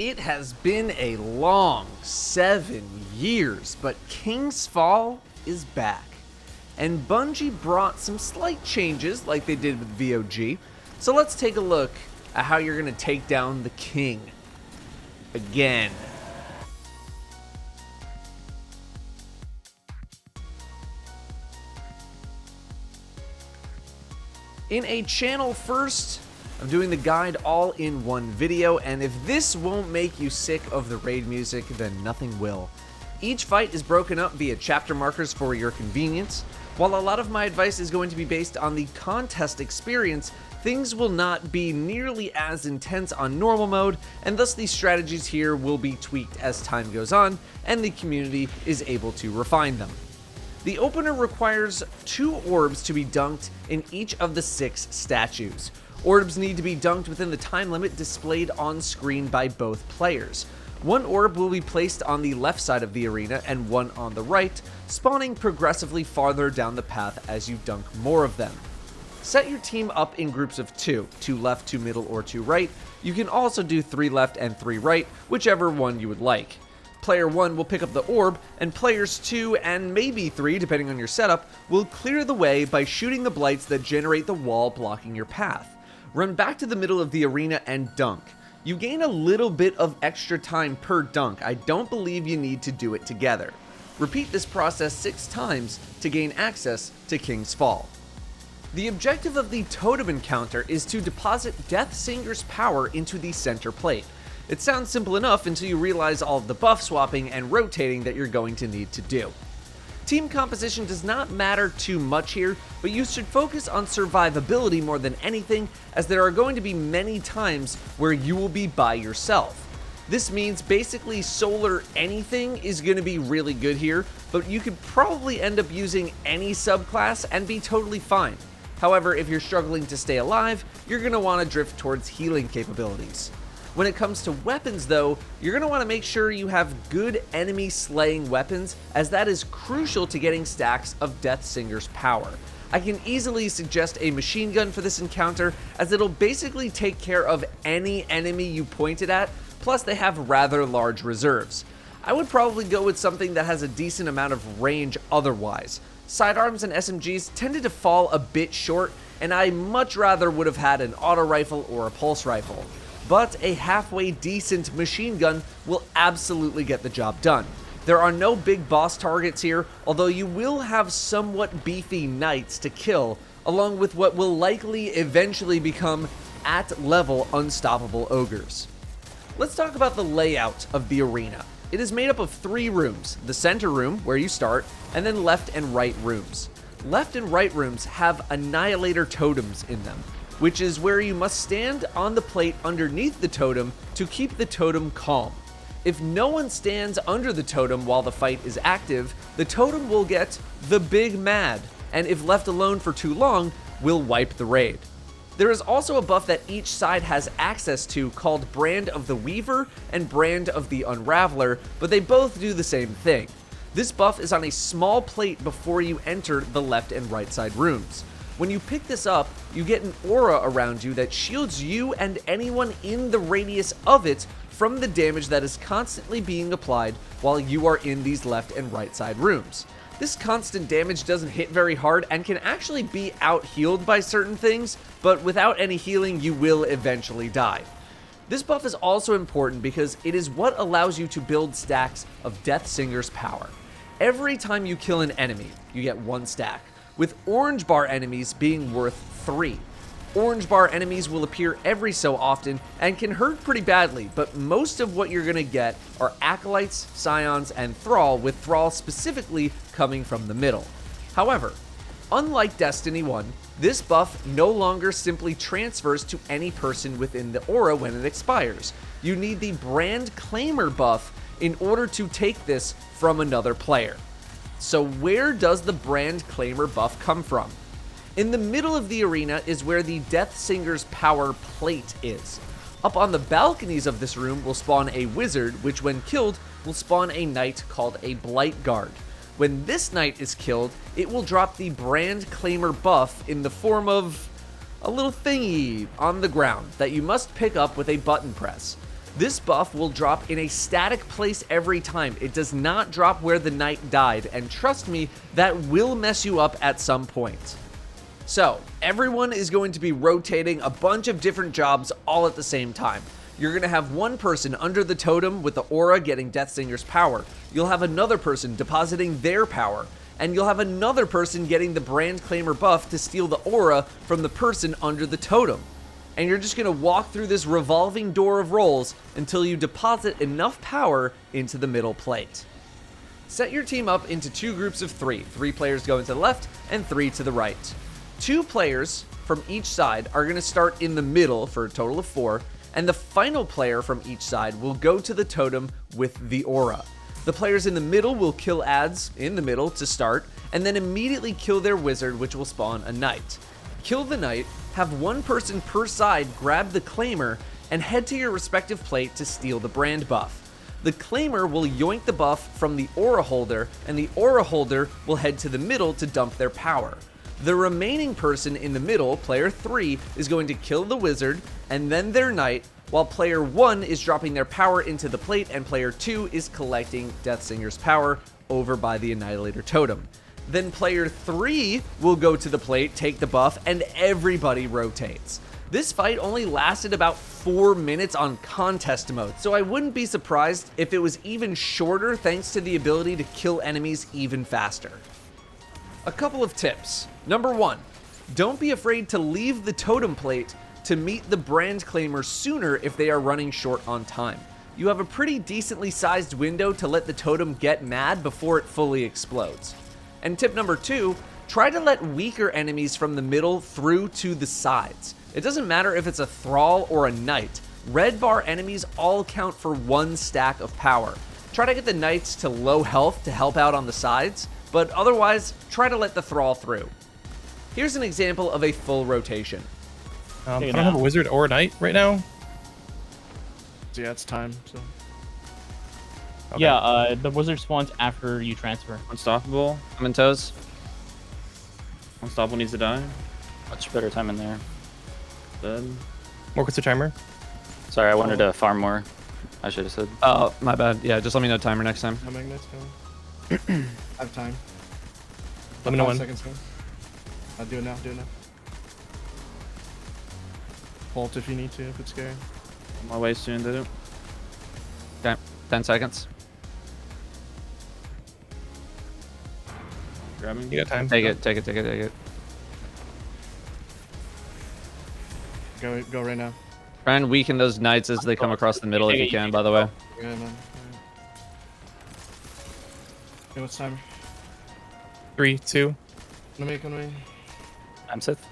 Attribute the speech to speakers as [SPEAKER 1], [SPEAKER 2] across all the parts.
[SPEAKER 1] It has been a long 7 years, but King's Fall is back. And Bungie brought some slight changes like they did with VOG. So let's take a look at how you're going to take down the King again. In a channel first, I'm doing the guide all in one video, and if this won't make you sick of the raid music, then nothing will. Each fight is broken up via chapter markers for your convenience. While a lot of my advice is going to be based on the contest experience, things will not be nearly as intense on normal mode, and thus these strategies here will be tweaked as time goes on, and the community is able to refine them. The opener requires 2 orbs to be dunked in each of the 6 statues. Orbs need to be dunked within the time limit displayed on screen by both players. 1 orb will be placed on the left side of the arena and 1 on the right, spawning progressively farther down the path as you dunk more of them. Set your team up in groups of 2 left, 2 middle, or 2 right. You can also do 3 left and 3 right, whichever one you would like. Player 1 will pick up the orb, and players 2 and maybe 3, depending on your setup, will clear the way by shooting the blights that generate the wall blocking your path. Run back to the middle of the arena and dunk. You gain a little bit of extra time per dunk. I don't believe you need to do it together. Repeat this process 6 times to gain access to King's Fall. The objective of the Totem encounter is to deposit Deathsinger's power into the center plate. It sounds simple enough until you realize all of the buff swapping and rotating that you're going to need to do. Team composition does not matter too much here, but you should focus on survivability more than anything, as there are going to be many times where you will be by yourself. This means basically solar anything is going to be really good here, but you could probably end up using any subclass and be totally fine. However, if you're struggling to stay alive, you're going to want to drift towards healing capabilities. When it comes to weapons though, you're going to want to make sure you have good enemy slaying weapons, as that is crucial to getting stacks of Deathsinger's power. I can easily suggest a machine gun for this encounter, as it'll basically take care of any enemy you point it at, plus they have rather large reserves. I would probably go with something that has a decent amount of range otherwise. Sidearms and SMGs tended to fall a bit short, and I much rather would have had an auto rifle or a pulse rifle. But a halfway decent machine gun will absolutely get the job done. There are no big boss targets here, although you will have somewhat beefy knights to kill, along with what will likely eventually become at level unstoppable ogres. Let's talk about the layout of the arena. It is made up of 3 rooms: the center room, where you start, and then left and right rooms. Left and right rooms have Annihilator totems in them, which is where you must stand on the plate underneath the totem to keep the totem calm. If no one stands under the totem while the fight is active, the totem will get the big mad, and if left alone for too long, will wipe the raid. There is also a buff that each side has access to called Brand of the Weaver and Brand of the Unraveler, but they both do the same thing. This buff is on a small plate before you enter the left and right side rooms. When you pick this up, you get an aura around you that shields you and anyone in the radius of it from the damage that is constantly being applied while you are in these left and right side rooms. This constant damage doesn't hit very hard and can actually be out-healed by certain things, but without any healing you will eventually die. This buff is also important because it is what allows you to build stacks of Deathsinger's power. Every time you kill an enemy, you get 1 stack, with orange bar enemies being worth 3. Orange bar enemies will appear every so often and can hurt pretty badly, but most of what you're going to get are Acolytes, Scions, and Thrall, with Thrall specifically coming from the middle. However, unlike Destiny 1, this buff no longer simply transfers to any person within the aura when it expires. You need the Brand Claimer buff in order to take this from another player. So where does the Brand Claimer buff come from? In the middle of the arena is where the Deathsinger's power plate is. Up on the balconies of this room will spawn a wizard, which when killed will spawn a knight called a Blight Guard. When this knight is killed, it will drop the Brand Claimer buff in the form of a little thingy on the ground that you must pick up with a button press. This buff will drop in a static place every time. It does not drop where the knight died, and trust me, that will mess you up at some point. So, everyone is going to be rotating a bunch of different jobs all at the same time. You're going to have one person under the totem with the aura getting Deathsinger's power. You'll have another person depositing their power. And you'll have another person getting the Brand Claimer buff to steal the aura from the person under the totem. And you're just going to walk through this revolving door of roles until you deposit enough power into the middle plate. Set your team up into 2 groups of 3. 3 players going to the left and 3 to the right. 2 players from each side are going to start in the middle for a total of 4, and the final player from each side will go to the totem with the aura. The players in the middle will kill adds in the middle to start, and then immediately kill their wizard, which will spawn a knight. Kill the knight, have one person per side grab the claimer, and head to your respective plate to steal the brand buff. The claimer will yoink the buff from the aura holder, and the aura holder will head to the middle to dump their power. The remaining person in the middle, player 3, is going to kill the wizard and then their knight, while player 1 is dropping their power into the plate and player 2 is collecting Deathsinger's power over by the Annihilator totem. Then player 3 will go to the plate, take the buff, and everybody rotates. This fight only lasted about 4 minutes on contest mode, so I wouldn't be surprised if it was even shorter thanks to the ability to kill enemies even faster. A couple of tips. Number 1, don't be afraid to leave the totem plate to meet the brand claimer sooner if they are running short on time. You have a pretty decently sized window to let the totem get mad before it fully explodes. And tip number 2, try to let weaker enemies from the middle through to the sides. It doesn't matter if it's a thrall or a knight. Red bar enemies all count for 1 stack of power. Try to get the knights to low health to help out on the sides, but otherwise, try to let the thrall through. Here's an example of a full rotation.
[SPEAKER 2] I don't have a wizard or a knight right now.
[SPEAKER 3] So yeah, it's time. So.
[SPEAKER 4] Okay. Yeah, the wizard spawns after you transfer.
[SPEAKER 5] Unstoppable. I'm in toes. Unstoppable needs to die.
[SPEAKER 6] Much better time in there.
[SPEAKER 5] Dead.
[SPEAKER 2] More the timer.
[SPEAKER 6] Sorry, I wanted to farm more. I should have said.
[SPEAKER 5] Oh, my bad. Yeah, just let me know timer next time.
[SPEAKER 3] Coming next time. I have time.
[SPEAKER 2] Let me know
[SPEAKER 3] 5
[SPEAKER 2] when.
[SPEAKER 3] seconds now. I'll do it now. Do it now. Bolt if you need to, if it's scary.
[SPEAKER 5] On my way soon, Datto. Okay, 10 seconds. Grabbing.
[SPEAKER 2] You got time.
[SPEAKER 5] Take it, take it, take it, take it.
[SPEAKER 3] Go right now.
[SPEAKER 5] Try and weaken those knights as they come across the middle if you can, by the way.
[SPEAKER 3] Yeah, man. Right. Okay, what's time?
[SPEAKER 2] 3, 2.
[SPEAKER 3] On me.
[SPEAKER 6] I'm Sith.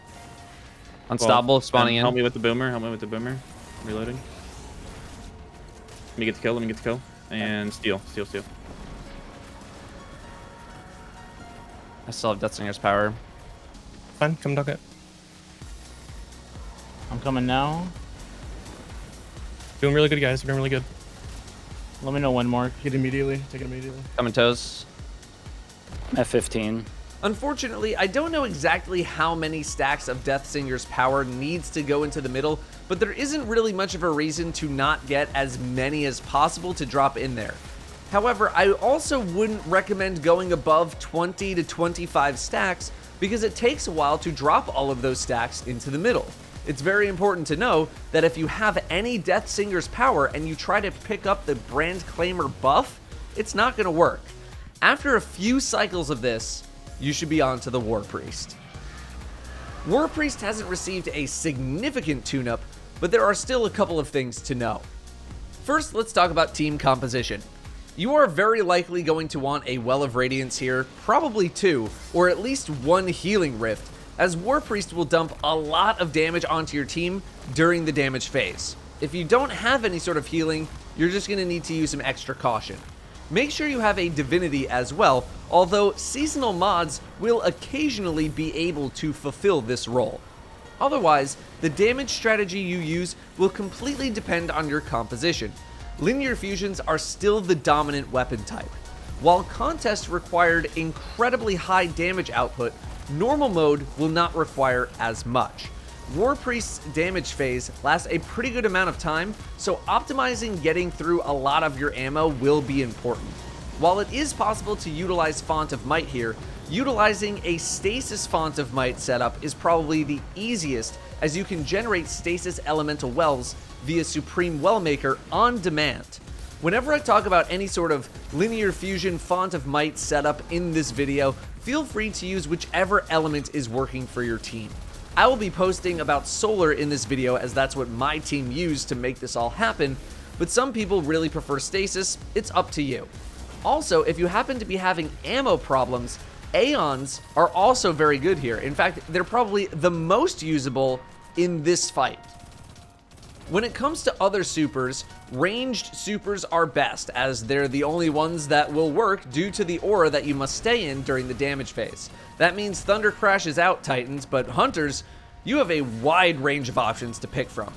[SPEAKER 5] Unstoppable, spawning in.
[SPEAKER 7] Help me with the boomer. Help me with the boomer. Reloading. Let me get the kill. Let me get the kill. And steal.
[SPEAKER 5] I still have Deathsinger's power.
[SPEAKER 2] Fine, come duck it.
[SPEAKER 4] I'm coming now.
[SPEAKER 2] Doing really good, guys. We're doing really good.
[SPEAKER 4] Let me know when, Mark.
[SPEAKER 3] Hit immediately. Take it immediately.
[SPEAKER 5] Coming toes.
[SPEAKER 6] I'm at 15.
[SPEAKER 1] Unfortunately, I don't know exactly how many stacks of Deathsinger's power needs to go into the middle, but there isn't really much of a reason to not get as many as possible to drop in there. However, I also wouldn't recommend going above 20 to 25 stacks because it takes a while to drop all of those stacks into the middle. It's very important to know that if you have any Deathsinger's power and you try to pick up the Brand Claimer buff, it's not going to work. After a few cycles of this, you should be on to the Warpriest. Warpriest hasn't received a significant tune-up, but there are still a couple of things to know. First, let's talk about team composition. You are very likely going to want a Well of Radiance here, probably 2, or at least 1 Healing Rift, as Warpriest will dump a lot of damage onto your team during the damage phase. If you don't have any sort of healing, you're just going to need to use some extra caution. Make sure you have a divinity as well, although seasonal mods will occasionally be able to fulfill this role. Otherwise, the damage strategy you use will completely depend on your composition. Linear fusions are still the dominant weapon type. While contest required incredibly high damage output, normal mode will not require as much. Warpriest's damage phase lasts a pretty good amount of time, so optimizing getting through a lot of your ammo will be important. While it is possible to utilize Font of Might here, utilizing a Stasis Font of Might setup is probably the easiest, as you can generate Stasis Elemental Wells via Supreme Wellmaker on demand. Whenever I talk about any sort of linear fusion Font of Might setup in this video, feel free to use whichever element is working for your team. I will be posting about Solar in this video, as that's what my team used to make this all happen, but some people really prefer Stasis. It's up to you. Also, if you happen to be having ammo problems, Aeons are also very good here. In fact, they're probably the most usable in this fight. When it comes to other supers, ranged supers are best, as they're the only ones that will work due to the aura that you must stay in during the damage phase. That means Thunder Crash is out, Titans, but Hunters, you have a wide range of options to pick from.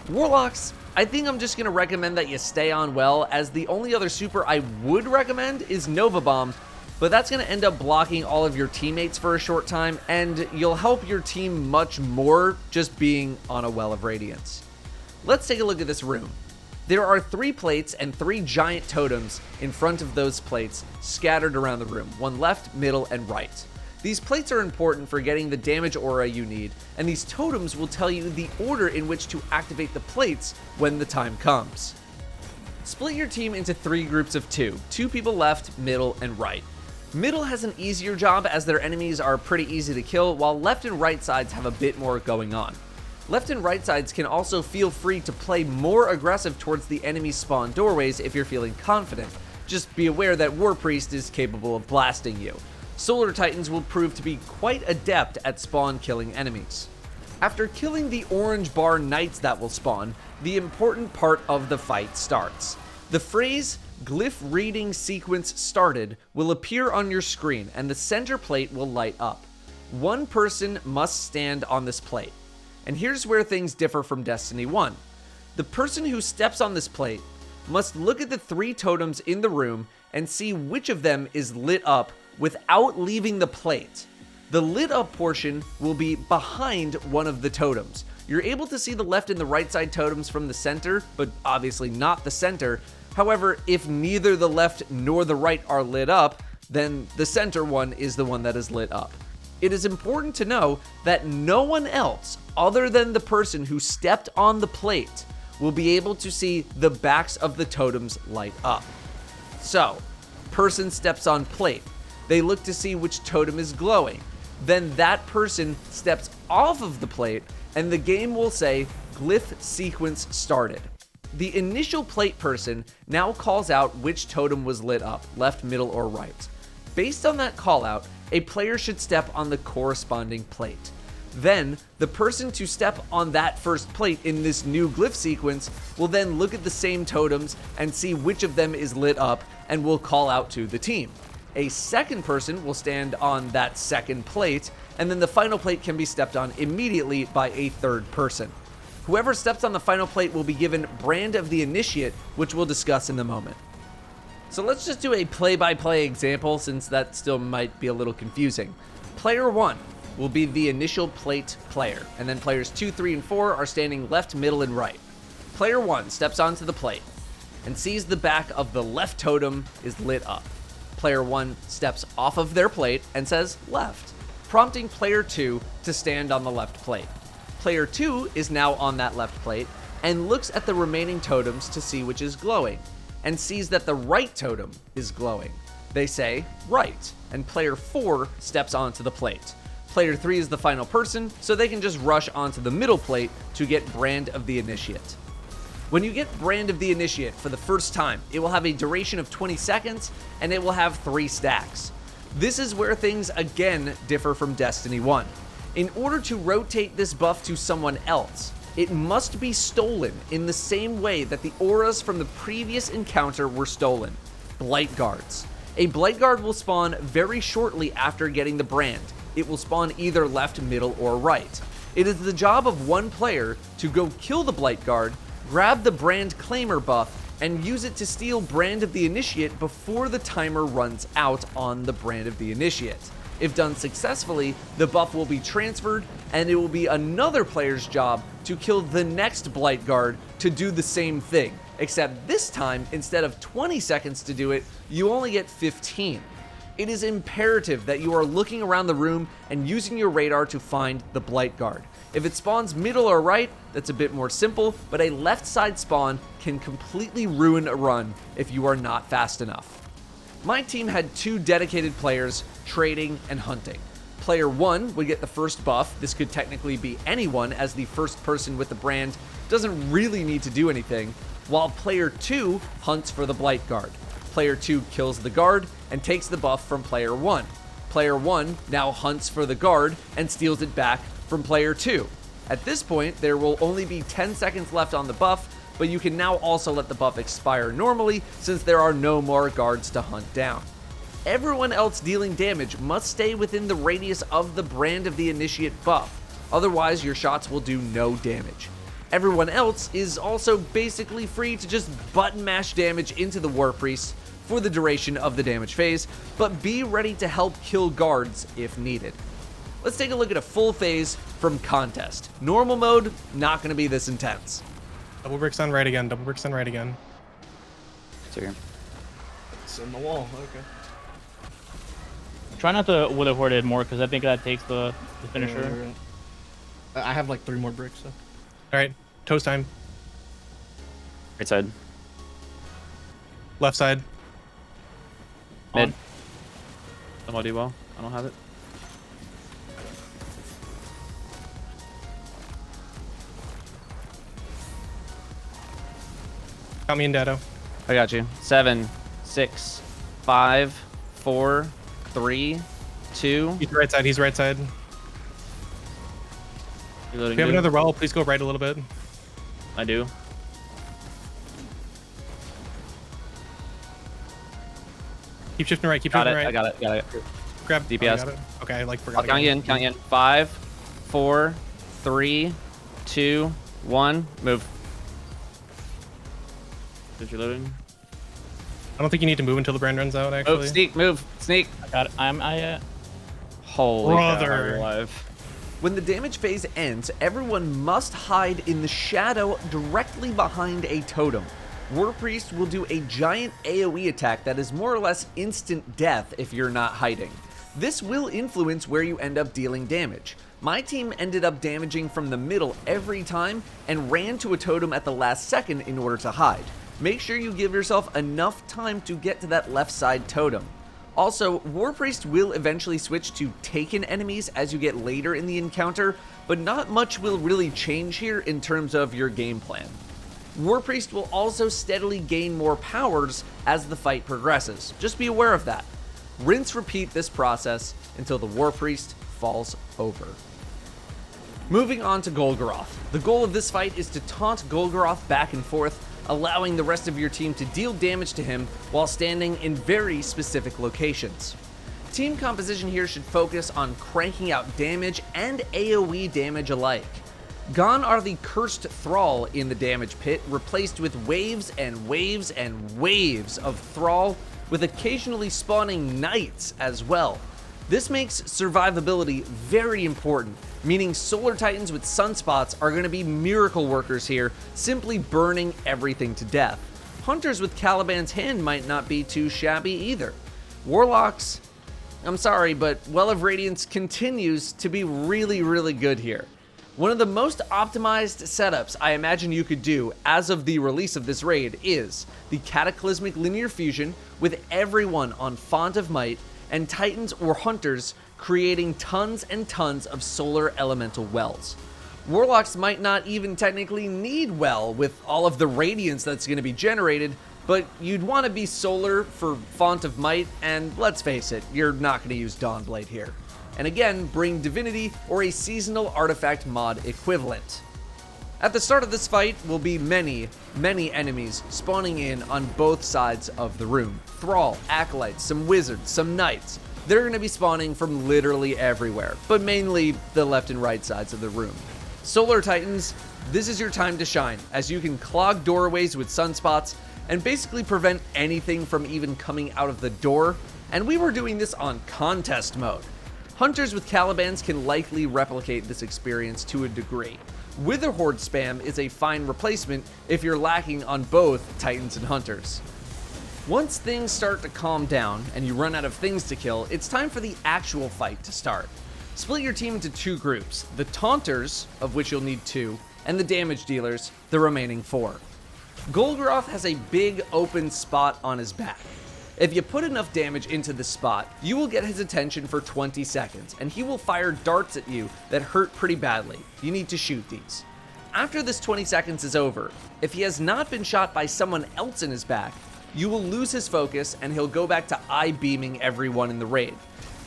[SPEAKER 1] Warlocks, I think I'm just going to recommend that you stay on well, as the only other super I would recommend is Nova Bomb, but that's going to end up blocking all of your teammates for a short time, and you'll help your team much more just being on a Well of Radiance. Let's take a look at this room. There are 3 plates and 3 giant totems in front of those plates scattered around the room, one left, middle, and right. These plates are important for getting the damage aura you need, and these totems will tell you the order in which to activate the plates when the time comes. Split your team into 3 groups of 2 people left, middle, and right. Middle has an easier job, as their enemies are pretty easy to kill, while left and right sides have a bit more going on. Left and right sides can also feel free to play more aggressive towards the enemy spawn doorways if you're feeling confident. Just be aware that Warpriest is capable of blasting you. Solar Titans will prove to be quite adept at spawn killing enemies. After killing the orange bar knights that will spawn, the important part of the fight starts. The phrase "Glyph Reading Sequence Started" will appear on your screen, and the center plate will light up. One person must stand on this plate. And here's where things differ from Destiny 1. The person who steps on this plate must look at the 3 totems in the room and see which of them is lit up without leaving the plate. The lit up portion will be behind one of the totems. You're able to see the left and the right side totems from the center, but obviously not the center. However, if neither the left nor the right are lit up, then the center one is the one that is lit up. It is important to know that no one else other than the person who stepped on the plate will be able to see the backs of the totems light up. So, person steps on plate. They look to see which totem is glowing. Then that person steps off of the plate, and the game will say "Glyph Sequence Started." The initial plate person now calls out which totem was lit up, left, middle, or right. Based on that call out, a player should step on the corresponding plate. Then, the person to step on that first plate in this new glyph sequence will then look at the same totems and see which of them is lit up and will call out to the team. A second person will stand on that second plate, and then the final plate can be stepped on immediately by a third person. Whoever steps on the final plate will be given Brand of the Initiate, which we'll discuss in a moment. So let's just do a play-by-play example, since that still might be a little confusing. Player 1 will be the initial plate player, and then players 2, 3, and 4 are standing left, middle, and right. Player 1 steps onto the plate and sees the back of the left totem is lit up. Player 1 steps off of their plate and says left, prompting player 2 to stand on the left plate. Player 2 is now on that left plate and looks at the remaining totems to see which is glowing, and sees that the right totem is glowing. They say right, and player 4 steps onto the plate. Player 3 is the final person, so they can just rush onto the middle plate to get Brand of the Initiate. When you get Brand of the Initiate for the first time, it will have a duration of 20 seconds, and it will have 3 stacks. This is where things again differ from Destiny 1. In order to rotate this buff to someone else, it must be stolen in the same way that the auras from the previous encounter were stolen. Blight Guards. A Blight Guard will spawn very shortly after getting the brand. It will spawn either left, middle, or right. It is the job of one player to go kill the Blight Guard, grab the Brand Claimer buff, and use it to steal Brand of the Initiate before the timer runs out on the Brand of the Initiate. If done successfully, the buff will be transferred, and it will be another player's job to kill the next Blight Guard to do the same thing. Except this time, instead of 20 seconds to do it, you only get 15. It is imperative that you are looking around the room and using your radar to find the Blight Guard. If it spawns middle or right, that's a bit more simple, but a left side spawn can completely ruin a run if you are not fast enough. My team had 2 dedicated players, trading and hunting. Player 1 would get the first buff. This could technically be anyone, as the first person with the brand doesn't really need to do anything, while player 2 hunts for the Blight Guard. Player 2 kills the guard and takes the buff from player 1. Player 1 now hunts for the guard and steals it back from player 2. At this point, there will only be 10 seconds left on the buff, but you can now also let the buff expire normally since there are no more guards to hunt down. Everyone else dealing damage must stay within the radius of the brand of the initiate buff, otherwise your shots will do no damage. Everyone else is also basically free to just button mash damage into the Warpriest for the duration of the damage phase, but be ready to help kill guards if needed. Let's take a look at a full phase from Contest. Normal mode, not going to be this intense.
[SPEAKER 2] Double bricks on right again. Double bricks on right again.
[SPEAKER 6] So here.
[SPEAKER 3] It's in the wall. Okay.
[SPEAKER 4] Try not to Wither Horde it more, because I think that takes the finisher.
[SPEAKER 3] Yeah, right. I have like 3 more bricks. So.
[SPEAKER 2] All right. Toast time.
[SPEAKER 6] Right side.
[SPEAKER 2] Left side.
[SPEAKER 5] Mid.
[SPEAKER 7] Somebody well. I don't have it.
[SPEAKER 2] Count me in Datto.
[SPEAKER 5] I got you. 7, 6, 5, 4, 3, 2.
[SPEAKER 2] He's right side. He's right side.
[SPEAKER 7] Reloading.
[SPEAKER 2] If you have
[SPEAKER 7] dude.
[SPEAKER 2] another well, please go right a little bit.
[SPEAKER 7] I do.
[SPEAKER 2] Keep shifting right. Keep
[SPEAKER 5] Got
[SPEAKER 2] shifting
[SPEAKER 5] it.
[SPEAKER 2] right.
[SPEAKER 5] I got it. Got it.
[SPEAKER 2] Grab
[SPEAKER 5] DPS.
[SPEAKER 2] Oh, got it. Okay, I like
[SPEAKER 5] I'll
[SPEAKER 2] forgot.
[SPEAKER 5] count you in. Count you in. 5, 4, 3, 2, 1. Move.
[SPEAKER 7] Is reloading?
[SPEAKER 2] I don't think you need to move until the brand runs out. Actually.
[SPEAKER 5] Move. Sneak. Move. Sneak.
[SPEAKER 4] I got it.
[SPEAKER 5] Holy
[SPEAKER 2] Brother.
[SPEAKER 5] cow, you're alive.
[SPEAKER 1] When the damage phase ends, everyone must hide in the shadow directly behind a totem. Warpriest will do a giant AoE attack that is more or less instant death if you're not hiding. This will influence where you end up dealing damage. My team ended up damaging from the middle every time and ran to a totem at the last second in order to hide. Make sure you give yourself enough time to get to that left side totem. Also, Warpriest will eventually switch to taken enemies as you get later in the encounter, but not much will really change here in terms of your game plan. Warpriest will also steadily gain more powers as the fight progresses. Just be aware of that. Rinse repeat this process until the Warpriest falls over. Moving on to Golgoroth. The goal of this fight is to taunt Golgoroth back and forth, allowing the rest of your team to deal damage to him while standing in very specific locations. Team composition here should focus on cranking out damage and AoE damage alike. Gone are the cursed thrall in the damage pit, replaced with waves and waves and waves of thrall, with occasionally spawning knights as well. This makes survivability very important, meaning Solar Titans with sunspots are going to be miracle workers here, simply burning everything to death. Hunters with Caliban's Hand might not be too shabby either. Warlocks, I'm sorry, but Well of Radiance continues to be really good here. One of the most optimized setups I imagine you could do as of the release of this raid is the Cataclysmic Linear Fusion with everyone on Font of Might and Titans or Hunters creating tons and tons of solar elemental wells. Warlocks might not even technically need well with all of the radiance that's going to be generated, but you'd want to be solar for Font of Might, and let's face it, you're not going to use Dawnblade here. And again, bring Divinity or a seasonal artifact mod equivalent. At the start of this fight will be many enemies spawning in on both sides of the room. Thrall, Acolytes, some Wizards, some Knights. They're going to be spawning from literally everywhere, but mainly the left and right sides of the room. Solar Titans, this is your time to shine, as you can clog doorways with sunspots and basically prevent anything from even coming out of the door. And we were doing this on contest mode. Hunters with Calibans can likely replicate this experience to a degree. Witherhoard spam is a fine replacement if you're lacking on both Titans and Hunters. Once things start to calm down and you run out of things to kill, it's time for the actual fight to start. Split your team into 2 groups, the Taunters, of which you'll need 2, and the Damage Dealers, the remaining 4. Golgoroth has a big open spot on his back. If you put enough damage into this spot, you will get his attention for 20 seconds, and he will fire darts at you that hurt pretty badly. You need to shoot these. After this 20 seconds is over, if he has not been shot by someone else in his back, you will lose his focus and he'll go back to eye-beaming everyone in the raid.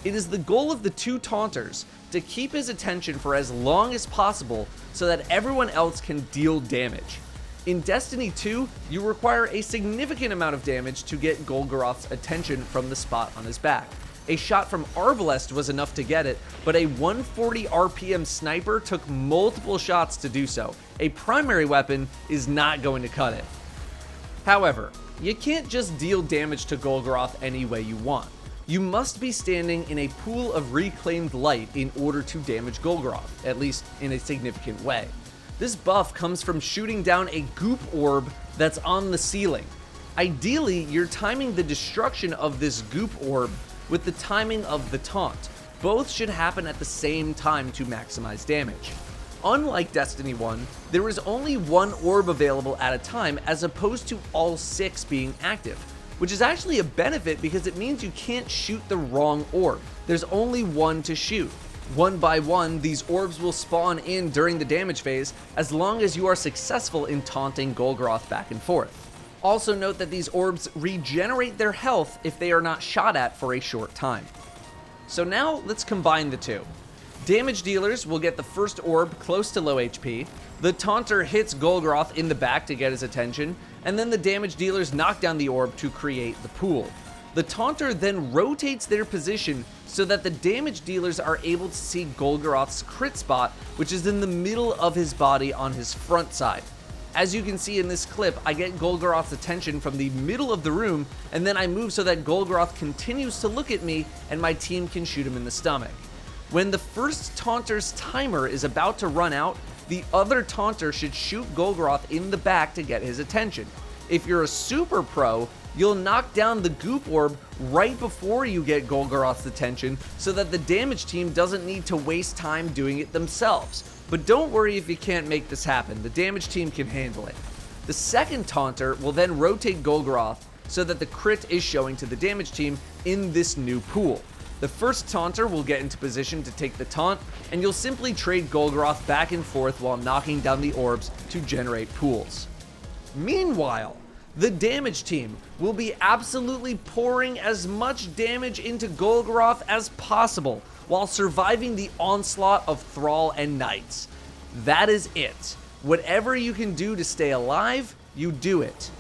[SPEAKER 1] It is the goal of the 2 Taunters to keep his attention for as long as possible so that everyone else can deal damage. In Destiny 2, you require a significant amount of damage to get Golgoroth's attention from the spot on his back. A shot from Arbalest was enough to get it, but a 140 RPM sniper took multiple shots to do so. A primary weapon is not going to cut it. However, you can't just deal damage to Golgoroth any way you want. You must be standing in a pool of reclaimed light in order to damage Golgoroth, at least in a significant way. This buff comes from shooting down a goop orb that's on the ceiling. Ideally, you're timing the destruction of this goop orb with the timing of the taunt. Both should happen at the same time to maximize damage. Unlike Destiny 1, there is only 1 orb available at a time as opposed to all 6 being active, which is actually a benefit because it means you can't shoot the wrong orb. There's only 1 to shoot. One by one, these orbs will spawn in during the damage phase as long as you are successful in taunting Golgoroth back and forth. Also note that these orbs regenerate their health if they are not shot at for a short time. So now let's combine the 2. Damage dealers will get the first orb close to low HP, the taunter hits Golgoroth in the back to get his attention, and then the damage dealers knock down the orb to create the pool. The taunter then rotates their position so that the damage dealers are able to see Golgoroth's crit spot, which is in the middle of his body on his front side. As you can see in this clip, I get Golgoroth's attention from the middle of the room, and then I move so that Golgoroth continues to look at me and my team can shoot him in the stomach. When the first taunter's timer is about to run out, the other taunter should shoot Golgoroth in the back to get his attention. If you're a super pro, you'll knock down the goop orb right before you get Golgoroth's attention so that the damage team doesn't need to waste time doing it themselves. But don't worry if you can't make this happen, the damage team can handle it. The second taunter will then rotate Golgoroth so that the crit is showing to the damage team in this new pool. The first taunter will get into position to take the taunt, and you'll simply trade Golgoroth back and forth while knocking down the orbs to generate pools. Meanwhile, the damage team will be absolutely pouring as much damage into Golgoroth as possible while surviving the onslaught of Thrall and Knights. That is it. Whatever you can do to stay alive, you do it.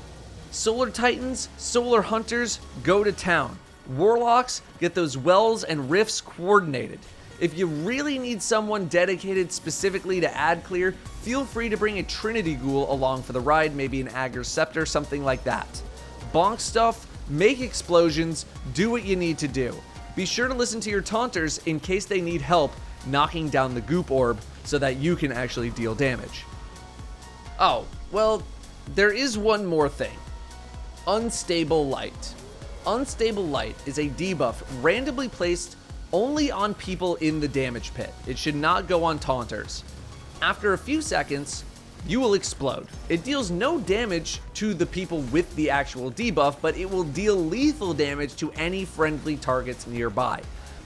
[SPEAKER 1] Solar Titans, Solar Hunters, go to town. Warlocks, get those wells and rifts coordinated. If you really need someone dedicated specifically to ad clear, feel free to bring a Trinity Ghoul along for the ride, maybe an Agar Scepter, something like that. Bonk stuff, make explosions, do what you need to do. Be sure to listen to your taunters in case they need help knocking down the goop orb so that you can actually deal damage. Oh, well, there is one more thing. Unstable Light. Unstable Light is a debuff randomly placed only on people in the damage pit. It should not go on taunters. After a few seconds, you will explode. It deals no damage to the people with the actual debuff, but it will deal lethal damage to any friendly targets nearby.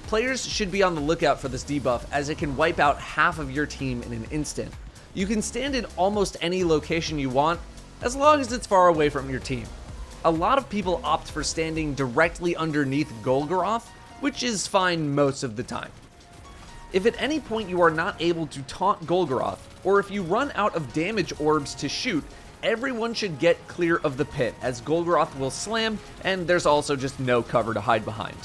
[SPEAKER 1] Players should be on the lookout for this debuff as it can wipe out half of your team in an instant. You can stand in almost any location you want, as long as it's far away from your team. A lot of people opt for standing directly underneath Golgoroth, which is fine most of the time. If at any point you are not able to taunt Golgoroth, or if you run out of damage orbs to shoot, everyone should get clear of the pit, as Golgoroth will slam, and there's also just no cover to hide behind.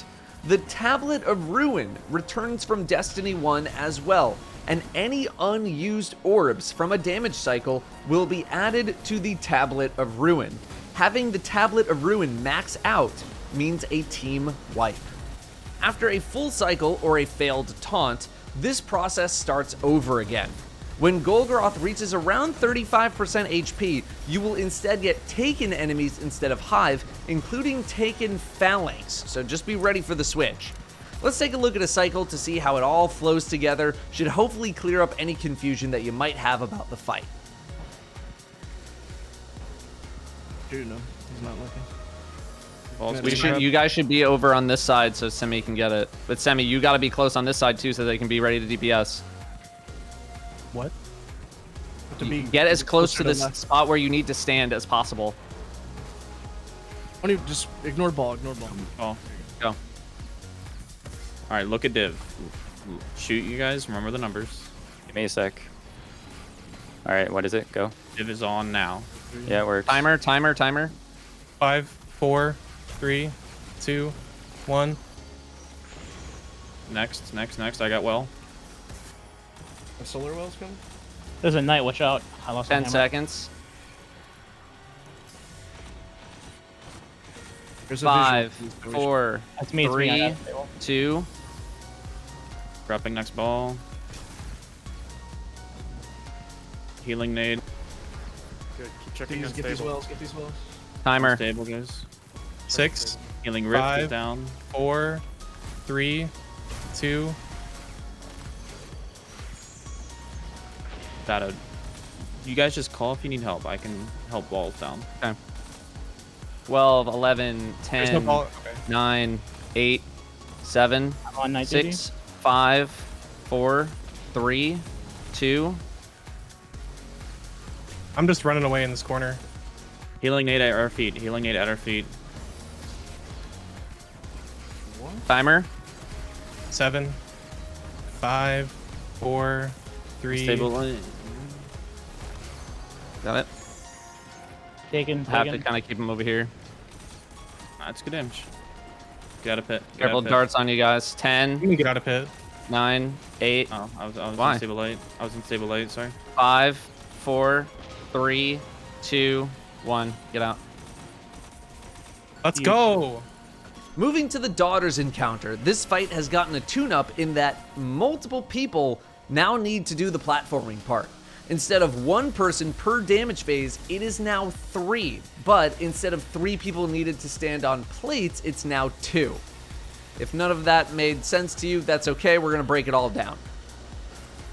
[SPEAKER 1] The Tablet of Ruin returns from Destiny 1 as well, and any unused orbs from a damage cycle will be added to the Tablet of Ruin. Having the Tablet of Ruin max out means a team wipe. After a full cycle or a failed taunt, this process starts over again. When Golgoroth reaches around 35% HP, you will instead get Taken enemies instead of Hive, including Taken Phalanx, so just be ready for the switch. Let's take a look at a cycle to see how it all flows together. Should hopefully clear up any confusion that you might have about the fight.
[SPEAKER 3] Dude, no, he's not looking.
[SPEAKER 7] Balls
[SPEAKER 5] You guys should be over on this side so Semi can get it. But Semi, you got to be close on this side too so they can be ready to DPS.
[SPEAKER 2] What?
[SPEAKER 3] To be
[SPEAKER 5] Get as close to
[SPEAKER 3] closer
[SPEAKER 5] this
[SPEAKER 3] left.
[SPEAKER 5] spot where you need to stand as possible.
[SPEAKER 3] Why don't you just ignore ball, ignore ball.
[SPEAKER 7] Oh.
[SPEAKER 5] Go.
[SPEAKER 7] All right, look at Div. Shoot, you guys. Remember the numbers.
[SPEAKER 6] Give me a sec. All right, what is it? Go.
[SPEAKER 7] Div is on now.
[SPEAKER 6] Yeah, it works.
[SPEAKER 5] Timer, timer, timer.
[SPEAKER 2] 5, 4, 3, 2, 1.
[SPEAKER 7] Next, next, next. I got well.
[SPEAKER 3] A solar well's coming?
[SPEAKER 4] There's a knight. Watch out. I lost my
[SPEAKER 5] 10
[SPEAKER 4] hammer.
[SPEAKER 5] seconds.
[SPEAKER 3] There's a
[SPEAKER 5] 5,
[SPEAKER 3] vision.
[SPEAKER 5] 4,
[SPEAKER 4] That's me. It's me.
[SPEAKER 5] 3,
[SPEAKER 4] I got it.
[SPEAKER 5] 2.
[SPEAKER 7] Dropping next ball. Healing nade.
[SPEAKER 8] Good. Keep checking
[SPEAKER 3] Please
[SPEAKER 8] on
[SPEAKER 3] get these
[SPEAKER 8] stable.
[SPEAKER 3] wells, get these wells.
[SPEAKER 5] Timer.
[SPEAKER 7] Stable, guys.
[SPEAKER 2] 6,
[SPEAKER 7] Healing rift is
[SPEAKER 2] 5.
[SPEAKER 7] down.
[SPEAKER 2] 4, 3, 2.
[SPEAKER 7] Datto. You guys just call if you need help. I can help walls down.
[SPEAKER 5] 12, 11,
[SPEAKER 2] There's no
[SPEAKER 5] 10,
[SPEAKER 2] ball. Okay.
[SPEAKER 5] 9, 8, 7,
[SPEAKER 4] I'm on knight duty.
[SPEAKER 5] 6, 5, 4, 3, 2.
[SPEAKER 2] I'm just running away in this corner.
[SPEAKER 7] Healing nade at our feet. Healing nade at our feet.
[SPEAKER 5] Timer.
[SPEAKER 2] 7, 5, 4, 3.
[SPEAKER 7] Stable.
[SPEAKER 5] Got it.
[SPEAKER 4] Taken.
[SPEAKER 5] Have to
[SPEAKER 4] Taken.
[SPEAKER 5] kind of keep him over here.
[SPEAKER 7] That's good damage. Get out of pit. Get
[SPEAKER 5] Careful
[SPEAKER 7] out of pit.
[SPEAKER 5] darts on you guys.
[SPEAKER 2] You
[SPEAKER 5] 10,
[SPEAKER 2] can get out of pit.
[SPEAKER 5] 9, 8,
[SPEAKER 7] Oh, I was
[SPEAKER 5] Why?
[SPEAKER 7] in stable light. I was in stable light. Sorry.
[SPEAKER 5] 5, 4, 3, 2, 1. Get out.
[SPEAKER 2] Let's go.
[SPEAKER 1] Moving to the Daughters encounter, this fight has gotten a tune-up in that multiple people now need to do the platforming part. Instead of one person per damage phase, it is now 3, but instead of 3 people needed to stand on plates, it's now 2. If none of that made sense to you, that's okay, we're going to break it all down.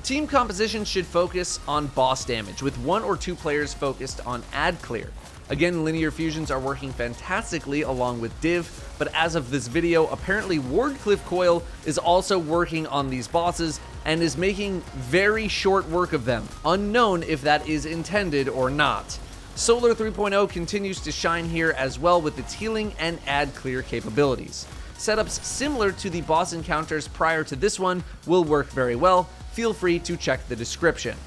[SPEAKER 1] Team composition should focus on boss damage, with 1 or 2 players focused on ad clear. Again, linear fusions are working fantastically along with Div, but as of this video, apparently Wardcliff Coil is also working on these bosses and is making very short work of them, unknown if that is intended or not. Solar 3.0 continues to shine here as well with its healing and ad clear capabilities. Setups similar to the boss encounters prior to this one will work very well. Feel free to check the description.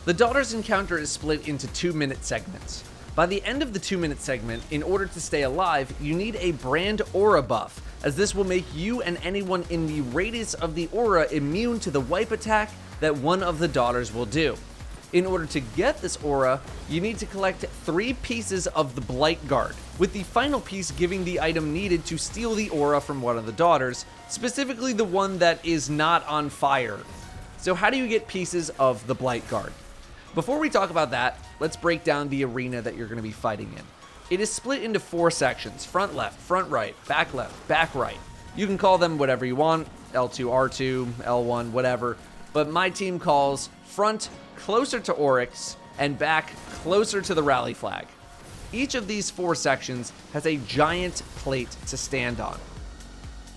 [SPEAKER 1] The Daughters encounter is split into 2-minute segments. By the end of the 2-minute segment, in order to stay alive, you need a brand aura buff, as this will make you and anyone in the radius of the aura immune to the wipe attack that one of the Daughters will do. In order to get this aura, you need to collect 3 pieces of the Blight Guard, with the final piece giving the item needed to steal the aura from one of the Daughters, specifically the one that is not on fire. So how do you get pieces of the Blight Guard? Before we talk about that, let's break down the arena that you're going to be fighting in. It is split into 4 sections: front left, front right, back left, back right. You can call them whatever you want, L2, R2, L1, whatever, but my team calls front closer to Oryx and back closer to the rally flag. Each of these 4 sections has a giant plate to stand on.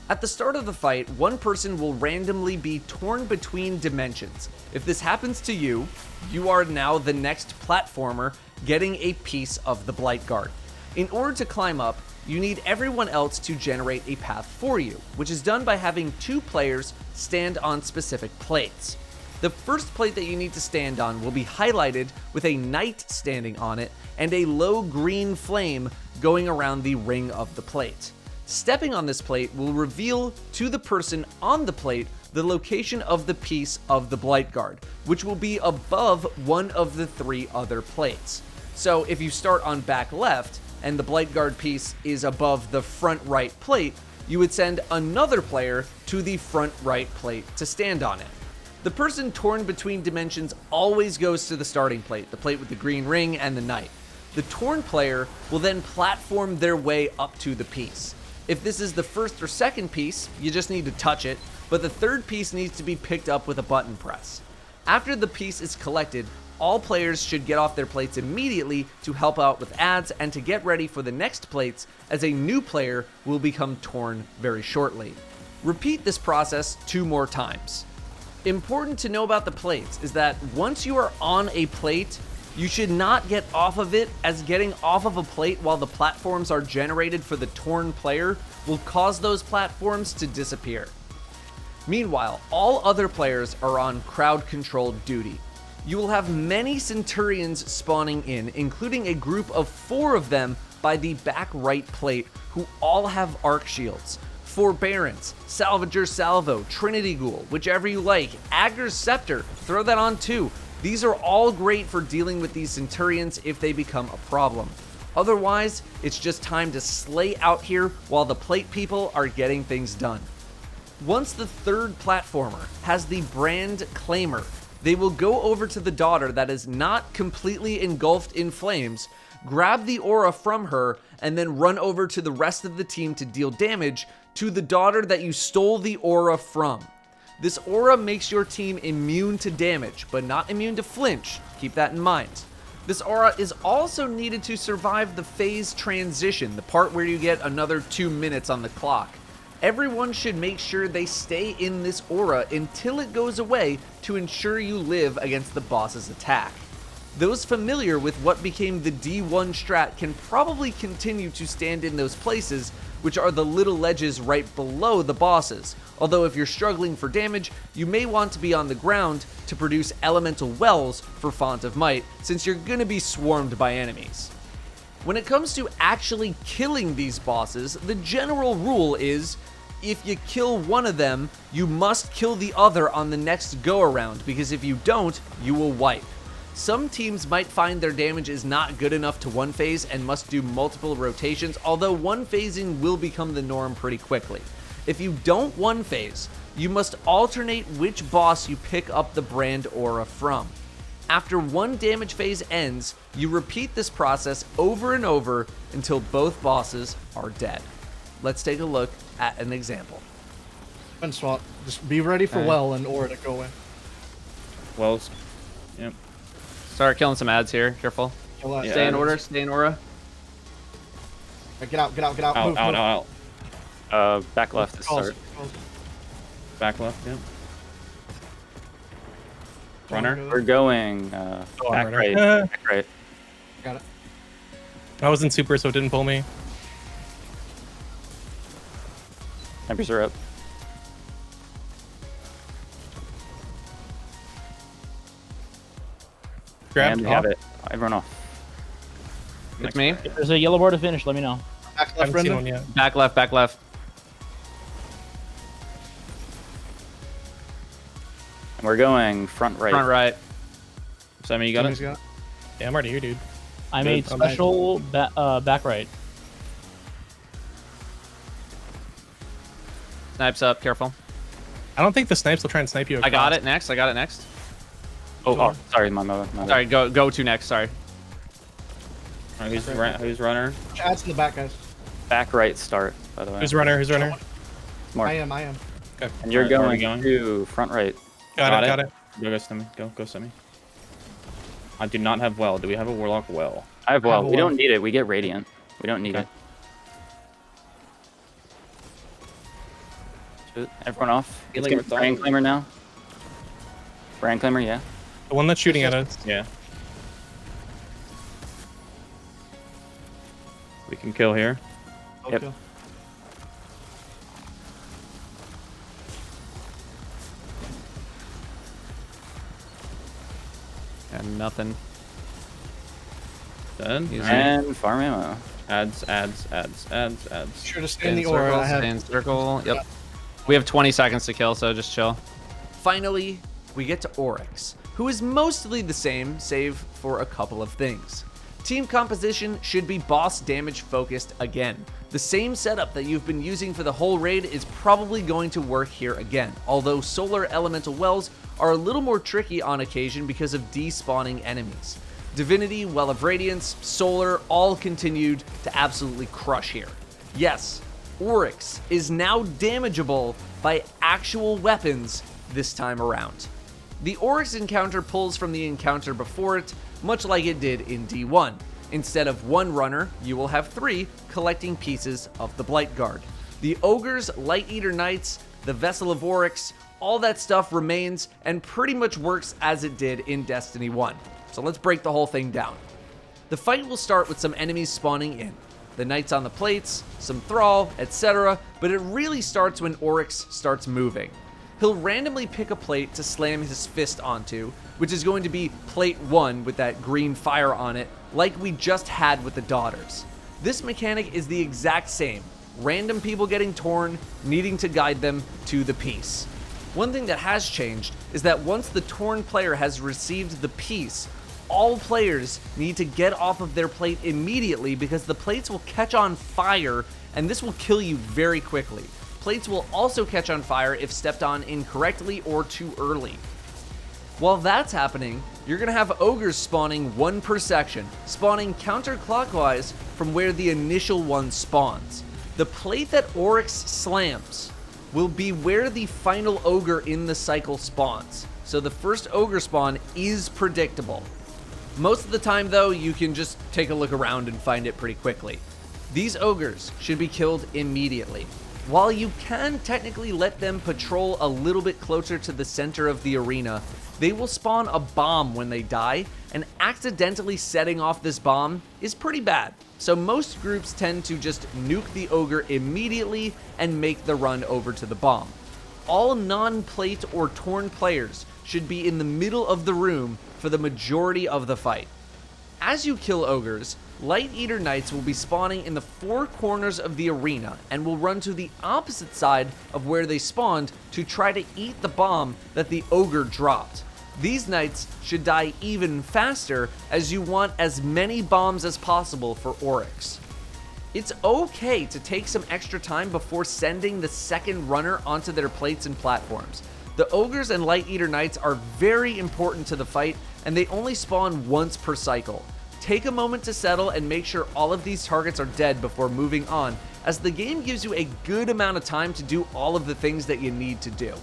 [SPEAKER 1] At the start of the fight, one person will randomly be torn between dimensions. If this happens to you, you are now the next platformer getting a piece of the Blight Guard. In order to climb up, you need everyone else to generate a path for you, which is done by having 2 players stand on specific plates. The first plate that you need to stand on will be highlighted with a knight standing on it and a low green flame going around the ring of the plate. Stepping on this plate will reveal to the person on the plate the location of the piece of the Blight Guard, which will be above one of the 3 other plates. So if you start on back left and the Blight Guard piece is above the front right plate, you would send another player to the front right plate to stand on it. The person torn between dimensions always goes to the starting plate, the plate with the green ring and the knight. The torn player will then platform their way up to the piece. If this is the first or second piece, you just need to touch it, but the third piece needs to be picked up with a button press. After the piece is collected, all players should get off their plates immediately to help out with adds and to get ready for the next plates, as a new player will become torn very shortly. Repeat this process 2 more times. Important to know about the plates is that once you are on a plate, you should not get off of it, as getting off of a plate while the platforms are generated for the torn player will cause those platforms to disappear. Meanwhile, all other players are on crowd-controlled duty. You will have many Centurions spawning in, including a group of 4 of them by the back right plate, who all have arc shields. Forbearance, Salvager Salvo, Trinity Ghoul, whichever you like, Agger's Scepter, throw that on too. These are all great for dealing with these Centurions if they become a problem. Otherwise, it's just time to slay out here while the plate people are getting things done. Once the third platformer has the brand claimer, they will go over to the daughter that is not completely engulfed in flames, grab the aura from her, and then run over to the rest of the team to deal damage to the daughter that you stole the aura from. This aura makes your team immune to damage, but not immune to flinch. Keep that in mind. This aura is also needed to survive the phase transition, the part where you get another 2 minutes on the clock. Everyone should make sure they stay in this aura until it goes away to ensure you live against the boss's attack. Those familiar with what became the D1 strat can probably continue to stand in those places, which are the little ledges right below the bosses. Although if you're struggling for damage, you may want to be on the ground to produce elemental wells for Font of Might, since you're gonna be swarmed by enemies. When it comes to actually killing these bosses, the general rule is, if you kill one of them, you must kill the other on the next go-around, because if you don't, you will wipe. Some teams might find their damage is not good enough to one phase and must do multiple rotations, although one phasing will become the norm pretty quickly. If you don't one phase, you must alternate which boss you pick up the brand aura from. After one damage phase ends, you repeat this process over and over until both bosses are dead. Let's take a look at an example.
[SPEAKER 3] And swap. Just be ready for Well and Aura to go in.
[SPEAKER 7] Wells. Yep.
[SPEAKER 5] Start killing some ads here. Careful.
[SPEAKER 3] Kill that.
[SPEAKER 7] Yeah.
[SPEAKER 5] Stay in order. Stay in aura.
[SPEAKER 3] Get out, get out, get out.
[SPEAKER 7] Out,
[SPEAKER 3] Move,
[SPEAKER 7] out,
[SPEAKER 3] move.
[SPEAKER 7] out, out.
[SPEAKER 6] Back left to
[SPEAKER 3] Calls,
[SPEAKER 6] start.
[SPEAKER 3] calls.
[SPEAKER 7] Back left, yep. Runner.
[SPEAKER 6] We're going
[SPEAKER 2] I'm
[SPEAKER 6] back
[SPEAKER 2] running.
[SPEAKER 6] right. Back right.
[SPEAKER 3] Got it.
[SPEAKER 2] I was in super, so it didn't pull me.
[SPEAKER 6] Tempers are up.
[SPEAKER 2] Grab.
[SPEAKER 6] And we have it. Everyone off.
[SPEAKER 5] It's me.
[SPEAKER 4] If there's a yellow bar to finish, let me know.
[SPEAKER 3] Back
[SPEAKER 2] I
[SPEAKER 3] left,
[SPEAKER 2] haven't seen
[SPEAKER 3] Brendan.
[SPEAKER 2] one yet.
[SPEAKER 5] Back left. Back left.
[SPEAKER 6] And we're going front right.
[SPEAKER 5] Front right.
[SPEAKER 7] Sammy, you got
[SPEAKER 3] Somebody's
[SPEAKER 7] it?
[SPEAKER 3] got it.
[SPEAKER 2] Yeah, I'm already here, dude.
[SPEAKER 4] I made
[SPEAKER 2] Good.
[SPEAKER 4] special back right.
[SPEAKER 5] Snipes up. Careful.
[SPEAKER 2] I don't think the snipes will try and snipe you.
[SPEAKER 5] I got
[SPEAKER 2] across.
[SPEAKER 5] it next. I got it next.
[SPEAKER 6] Oh, sorry, my bad.
[SPEAKER 5] Sorry. Go to next. Sorry.
[SPEAKER 7] Alright, who's runner?
[SPEAKER 3] Adds in the back, guys.
[SPEAKER 6] Back right start, by the way.
[SPEAKER 2] Who's runner? Who's runner?
[SPEAKER 6] Mark.
[SPEAKER 3] I am.
[SPEAKER 6] And you're
[SPEAKER 7] Alright, where are we
[SPEAKER 6] going
[SPEAKER 7] going?
[SPEAKER 6] to front right.
[SPEAKER 2] Got it.
[SPEAKER 7] Go, Sammy. Go, Sammy. I do not have well. Do we have a Warlock well?
[SPEAKER 6] I have well.
[SPEAKER 3] a
[SPEAKER 6] We
[SPEAKER 3] well.
[SPEAKER 6] don't need it. We get radiant. We don't need
[SPEAKER 7] Okay.
[SPEAKER 6] it. Everyone off. Let's
[SPEAKER 7] Healing
[SPEAKER 6] get
[SPEAKER 7] with
[SPEAKER 6] Brand
[SPEAKER 7] Datto.
[SPEAKER 6] Claimer now. Brand Claimer, yeah.
[SPEAKER 2] The one that's shooting at us.
[SPEAKER 7] Yeah. We can kill here.
[SPEAKER 6] Yep.
[SPEAKER 3] Okay.
[SPEAKER 5] And nothing.
[SPEAKER 7] Dead.
[SPEAKER 5] Easy.
[SPEAKER 7] Alright.
[SPEAKER 6] And farm ammo.
[SPEAKER 7] Adds.
[SPEAKER 3] Sure to stay
[SPEAKER 5] Stay
[SPEAKER 3] in
[SPEAKER 5] in
[SPEAKER 3] the aura.
[SPEAKER 5] circle.
[SPEAKER 3] I have
[SPEAKER 5] Stay in circle. Yep. We have 20 seconds to kill, so just chill.
[SPEAKER 1] Finally, we get to Oryx, who is mostly the same, save for a couple of things. Team composition should be boss damage focused again. The same setup that you've been using for the whole raid is probably going to work here again, although solar elemental wells are a little more tricky on occasion because of despawning enemies. Divinity, Well of Radiance, Solar all continued to absolutely crush here. Yes, Oryx is now damageable by actual weapons this time around. The Oryx encounter pulls from the encounter before it, much like it did in D1. Instead of one runner, you will have 3 collecting pieces of the Blight Guard. The Ogres, Light Eater Knights, the Vessel of Oryx, all that stuff remains and pretty much works as it did in Destiny 1. So let's break the whole thing down. The fight will start with some enemies spawning in. The Knights on the plates, some Thrall, etc., but it really starts when Oryx starts moving. He'll randomly pick a plate to slam his fist onto, which is going to be plate 1 with that green fire on it, like we just had with the Daughters. This mechanic is the exact same. Random people getting torn, needing to guide them to the piece. One thing that has changed is that once the torn player has received the piece, all players need to get off of their plate immediately because the plates will catch on fire and this will kill you very quickly. Plates will also catch on fire if stepped on incorrectly or too early. While that's happening, you're going to have ogres spawning 1 per section, spawning counterclockwise from where the initial one spawns. The plate that Oryx slams will be where the final ogre in the cycle spawns, so the first ogre spawn is predictable. Most of the time though, you can just take a look around and find it pretty quickly. These ogres should be killed immediately. While you can technically let them patrol a little bit closer to the center of the arena, they will spawn a bomb when they die, and accidentally setting off this bomb is pretty bad. So most groups tend to just nuke the ogre immediately and make the run over to the bomb. All non-plate or torn players should be in the middle of the room for the majority of the fight. As you kill ogres, Light Eater Knights will be spawning in the 4 corners of the arena and will run to the opposite side of where they spawned to try to eat the bomb that the ogre dropped. These knights should die even faster as you want as many bombs as possible for Oryx. It's okay to take some extra time before sending the second runner onto their plates and platforms. The ogres and Light Eater Knights are very important to the fight and they only spawn once per cycle. Take a moment to settle and make sure all of these targets are dead before moving on, as the game gives you a good amount of time to do all of the things that you need to do.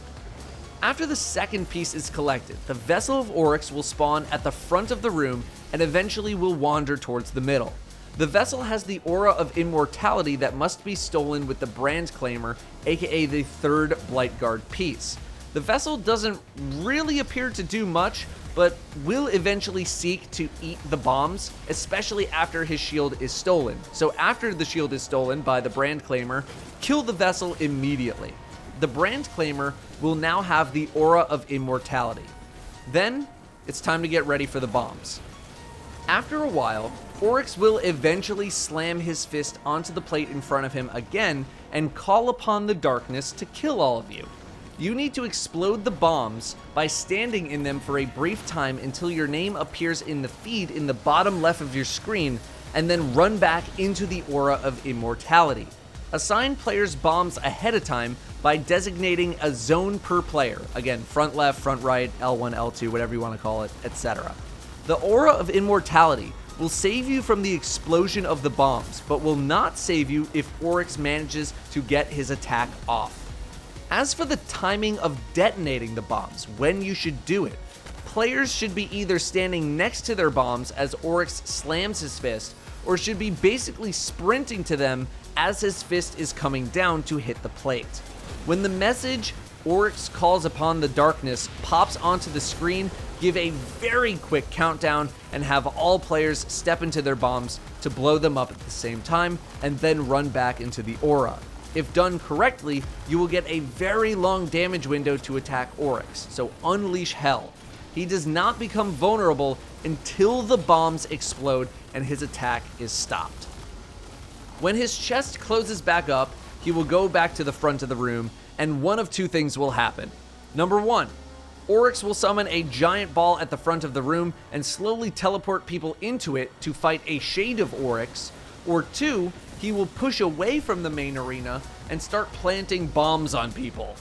[SPEAKER 1] After the second piece is collected, the Vessel of Oryx will spawn at the front of the room and eventually will wander towards the middle. The vessel has the aura of immortality that must be stolen with the brand claimer, aka the 3rd Blight Guard piece. The vessel doesn't really appear to do much, but will eventually seek to eat the bombs, especially after his shield is stolen. So after the shield is stolen by the brand claimer, kill the vessel immediately. The brand claimer will now have the aura of immortality. Then, it's time to get ready for the bombs. After a while, Oryx will eventually slam his fist onto the plate in front of him again and call upon the darkness to kill all of you. You need to explode the bombs by standing in them for a brief time until your name appears in the feed in the bottom left of your screen, and then run back into the aura of immortality. Assign players bombs ahead of time by designating a zone per player. Again, front left, front right, L1, L2, whatever you want to call it, etc. The aura of immortality will save you from the explosion of the bombs, but will not save you if Oryx manages to get his attack off. As for the timing of detonating the bombs, when you should do it, players should be either standing next to their bombs as Oryx slams his fist, or should be basically sprinting to them as his fist is coming down to hit the plate. When the message, Oryx calls upon the darkness, pops onto the screen, give a very quick countdown and have all players step into their bombs to blow them up at the same time and then run back into the aura. If done correctly, you will get a very long damage window to attack Oryx, so unleash hell. He does not become vulnerable until the bombs explode and his attack is stopped. When his chest closes back up, he will go back to the front of the room, and one of 2 things will happen. Number 1, Oryx will summon a giant ball at the front of the room and slowly teleport people into it to fight a shade of Oryx, or 2, he will push away from the main arena and start planting bombs on people.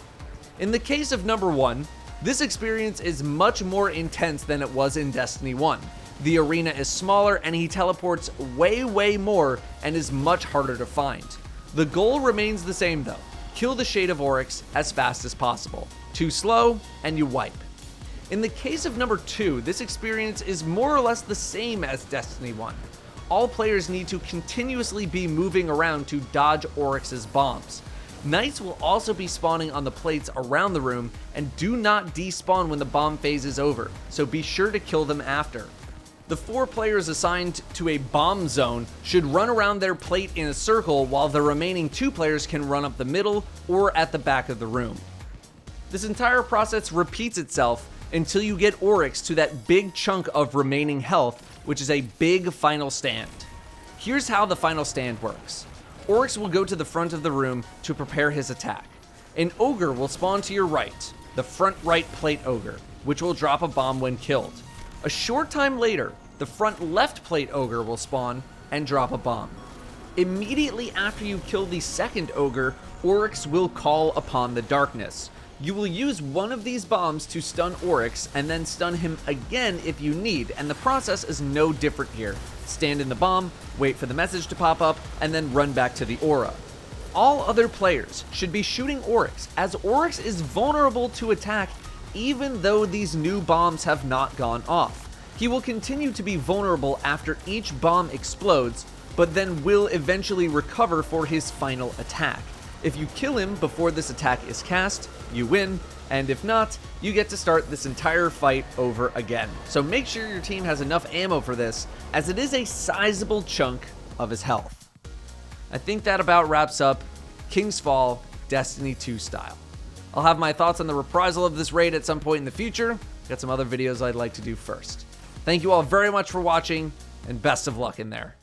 [SPEAKER 1] In the case of number 1, this experience is much more intense than it was in Destiny 1. The arena is smaller and he teleports way more and is much harder to find. The goal remains the same though. Kill the Shade of Oryx as fast as possible. Too slow, and you wipe. In the case of number 2, this experience is more or less the same as Destiny 1. All players need to continuously be moving around to dodge Oryx's bombs. Knights will also be spawning on the plates around the room and do not despawn when the bomb phase is over, so be sure to kill them after. The 4 players assigned to a bomb zone should run around their plate in a circle while the remaining 2 players can run up the middle or at the back of the room. This entire process repeats itself until you get Oryx to that big chunk of remaining health, which is a big final stand. Here's how the final stand works. Oryx will go to the front of the room to prepare his attack. An ogre will spawn to your right, the front right plate ogre, which will drop a bomb when killed. A short time later, the front left plate ogre will spawn and drop a bomb. Immediately after you kill the second ogre, Oryx will call upon the darkness. You will use one of these bombs to stun Oryx and then stun him again if you need, and the process is no different here. Stand in the bomb, wait for the message to pop up, and then run back to the aura. All other players should be shooting Oryx, as Oryx is vulnerable to attack even though these new bombs have not gone off. He will continue to be vulnerable after each bomb explodes, but then will eventually recover for his final attack. If you kill him before this attack is cast, you win, and if not, you get to start this entire fight over again. So make sure your team has enough ammo for this, as it is a sizable chunk of his health. I think that about wraps up King's Fall Destiny 2 style. I'll have my thoughts on the reprisal of this raid at some point in the future. Got some other videos I'd like to do first. Thank you all very much for watching, and best of luck in there.